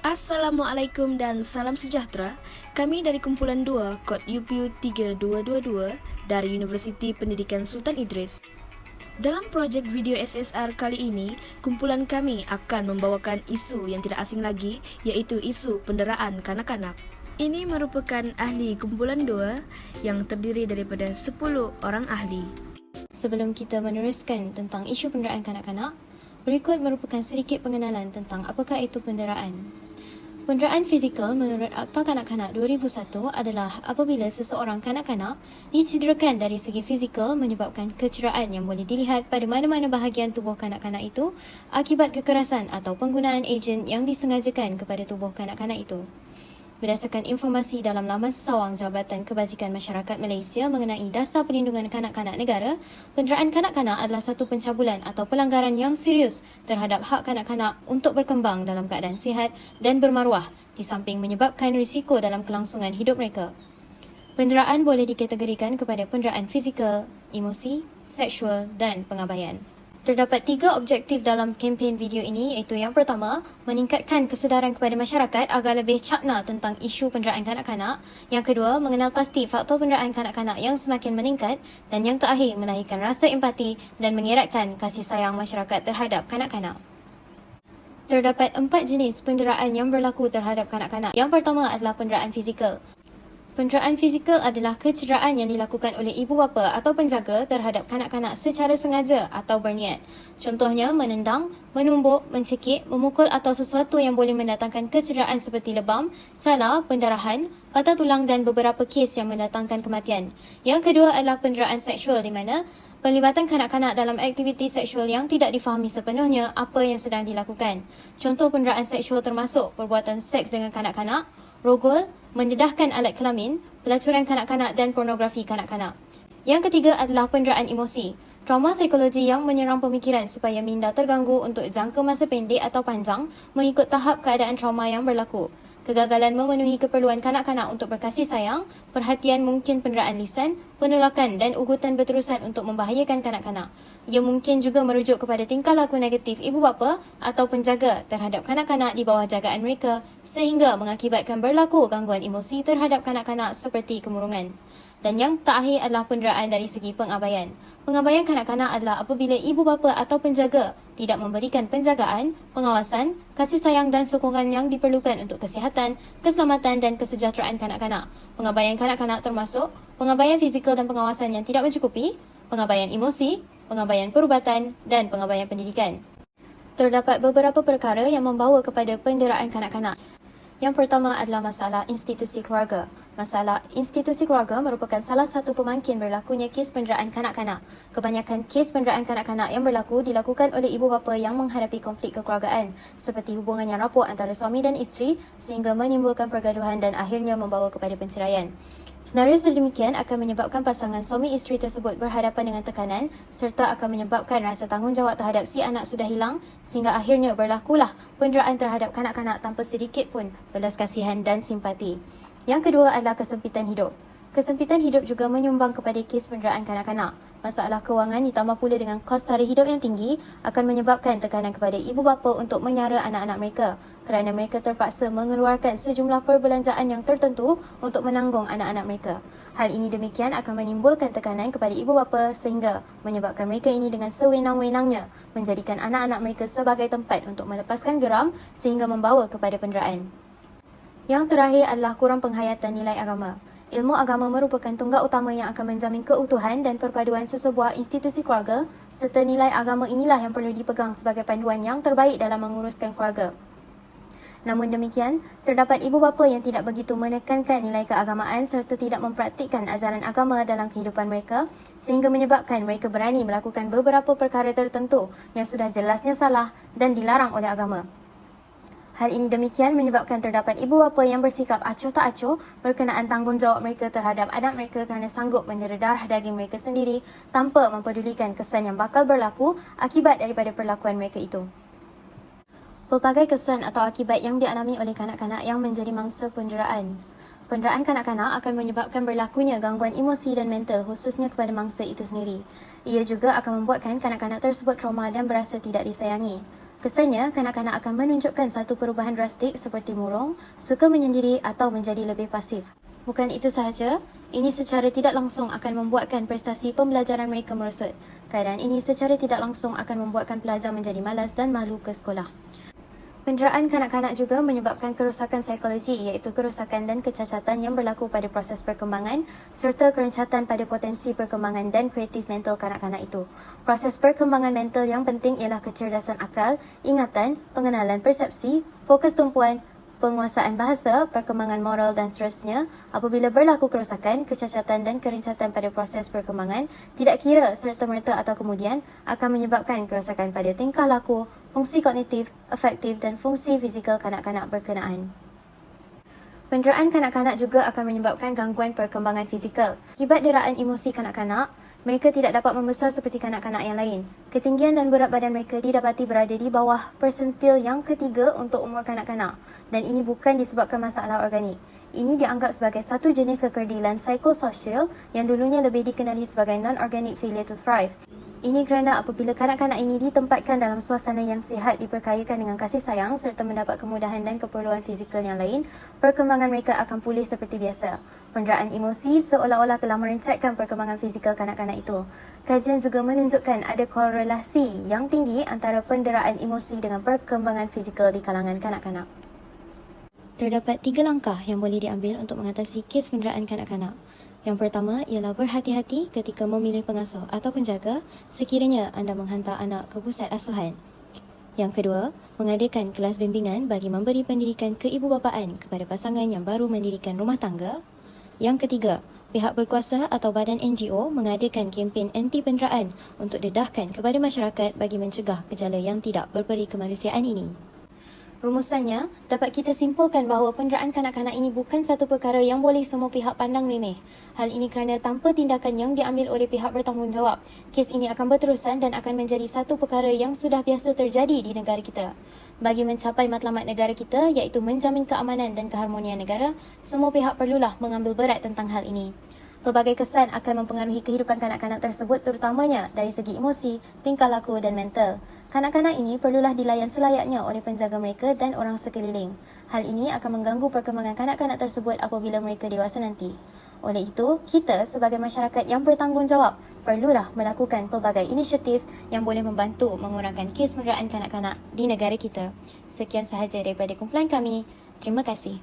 Assalamualaikum dan salam sejahtera. Kami dari kumpulan 2 kod UPU 3222 dari Universiti Pendidikan Sultan Idris. Dalam projek video SSR kali ini, kumpulan kami akan membawakan isu yang tidak asing lagi, iaitu isu penderaan kanak-kanak. Ini merupakan ahli kumpulan 2 yang terdiri daripada 10 orang ahli. Sebelum kita meneruskan tentang isu penderaan kanak-kanak, berikut merupakan sedikit pengenalan tentang apakah itu penderaan. Penderaan fizikal menurut Akta Kanak-Kanak 2001 adalah apabila seseorang kanak-kanak dicederakan dari segi fizikal menyebabkan kecederaan yang boleh dilihat pada mana-mana bahagian tubuh kanak-kanak itu akibat kekerasan atau penggunaan ejen yang disengajakan kepada tubuh kanak-kanak itu. Berdasarkan informasi dalam laman sesawang Jabatan Kebajikan Masyarakat Malaysia mengenai Dasar Perlindungan Kanak-Kanak Negara, penderaan kanak-kanak adalah satu pencabulan atau pelanggaran yang serius terhadap hak kanak-kanak untuk berkembang dalam keadaan sihat dan bermaruah di samping menyebabkan risiko dalam kelangsungan hidup mereka. Penderaan boleh dikategorikan kepada penderaan fizikal, emosi, seksual dan pengabaian. Terdapat 3 objektif dalam kempen video ini, iaitu yang pertama, meningkatkan kesedaran kepada masyarakat agar lebih cakna tentang isu penderaan kanak-kanak. Yang kedua, mengenal pasti faktor penderaan kanak-kanak yang semakin meningkat. Dan yang terakhir, melahirkan rasa empati dan mengeratkan kasih sayang masyarakat terhadap kanak-kanak. Terdapat 4 jenis penderaan yang berlaku terhadap kanak-kanak. Yang pertama adalah penderaan fizikal. Penderaan fizikal adalah kecederaan yang dilakukan oleh ibu bapa atau penjaga terhadap kanak-kanak secara sengaja atau berniat. Contohnya menendang, menumbuk, mencekik, memukul atau sesuatu yang boleh mendatangkan kecederaan seperti lebam, cala, pendarahan, patah tulang dan beberapa kes yang mendatangkan kematian. Yang kedua adalah penderaan seksual di mana pelibatan kanak-kanak dalam aktiviti seksual yang tidak difahami sepenuhnya apa yang sedang dilakukan. Contoh penderaan seksual termasuk perbuatan seks dengan kanak-kanak, rogol, mendedahkan alat kelamin, pelacuran kanak-kanak dan pornografi kanak-kanak. Yang ketiga adalah penderaan emosi. Trauma psikologi yang menyerang pemikiran supaya minda terganggu untuk jangka masa pendek atau panjang mengikut tahap keadaan trauma yang berlaku. Kegagalan memenuhi keperluan kanak-kanak untuk berkasih sayang, perhatian mungkin penderaan lisan, penolakan dan ugutan berterusan untuk membahayakan kanak-kanak. Ia mungkin juga merujuk kepada tingkah laku negatif ibu bapa atau penjaga terhadap kanak-kanak di bawah jagaan mereka sehingga mengakibatkan berlaku gangguan emosi terhadap kanak-kanak seperti kemurungan. Dan yang terakhir adalah penderaan dari segi pengabaian. Pengabaian kanak-kanak adalah apabila ibu bapa atau penjaga tidak memberikan penjagaan, pengawasan, kasih sayang dan sokongan yang diperlukan untuk kesihatan, keselamatan dan kesejahteraan kanak-kanak. Pengabaian kanak-kanak termasuk pengabaian fizikal dan pengawasan yang tidak mencukupi, pengabaian emosi, pengabaian perubatan dan pengabaian pendidikan. Terdapat beberapa perkara yang membawa kepada penderaan kanak-kanak. Yang pertama adalah masalah institusi keluarga. Masalah institusi keluarga merupakan salah satu pemangkin berlakunya kes penderaan kanak-kanak. Kebanyakan kes penderaan kanak-kanak yang berlaku dilakukan oleh ibu bapa yang menghadapi konflik kekeluargaan seperti hubungan yang rapuh antara suami dan isteri sehingga menimbulkan pergaduhan dan akhirnya membawa kepada perceraian. Senario sedemikian akan menyebabkan pasangan suami isteri tersebut berhadapan dengan tekanan serta akan menyebabkan rasa tanggungjawab terhadap si anak sudah hilang sehingga akhirnya berlakulah penderaan terhadap kanak-kanak tanpa sedikit pun belas kasihan dan simpati. Yang kedua adalah kesempitan hidup. Kesempitan hidup juga menyumbang kepada kes penderaan kanak-kanak. Masalah kewangan ditambah pula dengan kos sara hidup yang tinggi akan menyebabkan tekanan kepada ibu bapa untuk menyara anak-anak mereka kerana mereka terpaksa mengeluarkan sejumlah perbelanjaan yang tertentu untuk menanggung anak-anak mereka. Hal ini demikian akan menimbulkan tekanan kepada ibu bapa sehingga menyebabkan mereka ini dengan sewenang-wenangnya menjadikan anak-anak mereka sebagai tempat untuk melepaskan geram sehingga membawa kepada penderaan. Yang terakhir adalah kurang penghayatan nilai agama. Ilmu agama merupakan tunggak utama yang akan menjamin keutuhan dan perpaduan sesebuah institusi keluarga serta nilai agama inilah yang perlu dipegang sebagai panduan yang terbaik dalam menguruskan keluarga. Namun demikian, terdapat ibu bapa yang tidak begitu menekankan nilai keagamaan serta tidak mempraktikkan ajaran agama dalam kehidupan mereka sehingga menyebabkan mereka berani melakukan beberapa perkara tertentu yang sudah jelasnya salah dan dilarang oleh agama. Hal ini demikian menyebabkan terdapat ibu bapa yang bersikap acuh tak acuh berkenaan tanggungjawab mereka terhadap anak mereka kerana sanggup mendera darah daging mereka sendiri tanpa mempedulikan kesan yang bakal berlaku akibat daripada perlakuan mereka itu. Pelbagai kesan atau akibat yang dialami oleh kanak-kanak yang menjadi mangsa penderaan. Penderaan kanak-kanak akan menyebabkan berlakunya gangguan emosi dan mental khususnya kepada mangsa itu sendiri. Ia juga akan membuatkan kanak-kanak tersebut trauma dan berasa tidak disayangi. Kesannya, kanak-kanak akan menunjukkan satu perubahan drastik seperti murung, suka menyendiri atau menjadi lebih pasif. Bukan itu sahaja, ini secara tidak langsung akan membuatkan prestasi pembelajaran mereka merosot. Keadaan ini secara tidak langsung akan membuatkan pelajar menjadi malas dan malu ke sekolah. Penderaan kanak-kanak juga menyebabkan kerosakan psikologi iaitu kerosakan dan kecacatan yang berlaku pada proses perkembangan serta kerencatan pada potensi perkembangan dan kreatif mental kanak-kanak itu. Proses perkembangan mental yang penting ialah kecerdasan akal, ingatan, pengenalan persepsi, fokus tumpuan, penguasaan bahasa, perkembangan moral dan seterusnya. Apabila berlaku kerosakan, kecacatan dan kerencatan pada proses perkembangan, tidak kira serta-merta atau kemudian akan menyebabkan kerosakan pada tingkah laku, fungsi kognitif, afektif dan fungsi fizikal kanak-kanak berkenaan. Penderaan kanak-kanak juga akan menyebabkan gangguan perkembangan fizikal. Akibat deraan emosi kanak-kanak, mereka tidak dapat membesar seperti kanak-kanak yang lain. Ketinggian dan berat badan mereka didapati berada di bawah persentil yang ketiga untuk umur kanak-kanak dan ini bukan disebabkan masalah organik. Ini dianggap sebagai satu jenis kekerdilan psikososial yang dulunya lebih dikenali sebagai non-organic failure to thrive. Ini kerana apabila kanak-kanak ini ditempatkan dalam suasana yang sihat, diperkayakan dengan kasih sayang serta mendapat kemudahan dan keperluan fizikal yang lain, perkembangan mereka akan pulih seperti biasa. Penderaan emosi seolah-olah telah merencatkan perkembangan fizikal kanak-kanak itu. Kajian juga menunjukkan ada korelasi yang tinggi antara penderaan emosi dengan perkembangan fizikal di kalangan kanak-kanak. Terdapat 3 langkah yang boleh diambil untuk mengatasi kes penderaan kanak-kanak. Yang pertama ialah berhati-hati ketika memilih pengasuh atau penjaga sekiranya anda menghantar anak ke pusat asuhan. Yang kedua, mengadakan kelas bimbingan bagi memberi pendidikan keibubapaan kepada pasangan yang baru mendirikan rumah tangga. Yang ketiga, pihak berkuasa atau badan NGO mengadakan kempen anti penderaan untuk dedahkan kepada masyarakat bagi mencegah gejala yang tidak berperi kemanusiaan ini. Rumusannya, dapat kita simpulkan bahawa penderaan kanak-kanak ini bukan satu perkara yang boleh semua pihak pandang remeh. Hal ini kerana tanpa tindakan yang diambil oleh pihak bertanggungjawab, kes ini akan berterusan dan akan menjadi satu perkara yang sudah biasa terjadi di negara kita. Bagi mencapai matlamat negara kita iaitu menjamin keamanan dan keharmonian negara, semua pihak perlulah mengambil berat tentang hal ini. Pelbagai kesan akan mempengaruhi kehidupan kanak-kanak tersebut terutamanya dari segi emosi, tingkah laku dan mental. Kanak-kanak ini perlulah dilayan selayaknya oleh penjaga mereka dan orang sekeliling. Hal ini akan mengganggu perkembangan kanak-kanak tersebut apabila mereka dewasa nanti. Oleh itu, kita sebagai masyarakat yang bertanggungjawab perlulah melakukan pelbagai inisiatif yang boleh membantu mengurangkan kes penderaan kanak-kanak di negara kita. Sekian sahaja daripada kumpulan kami. Terima kasih.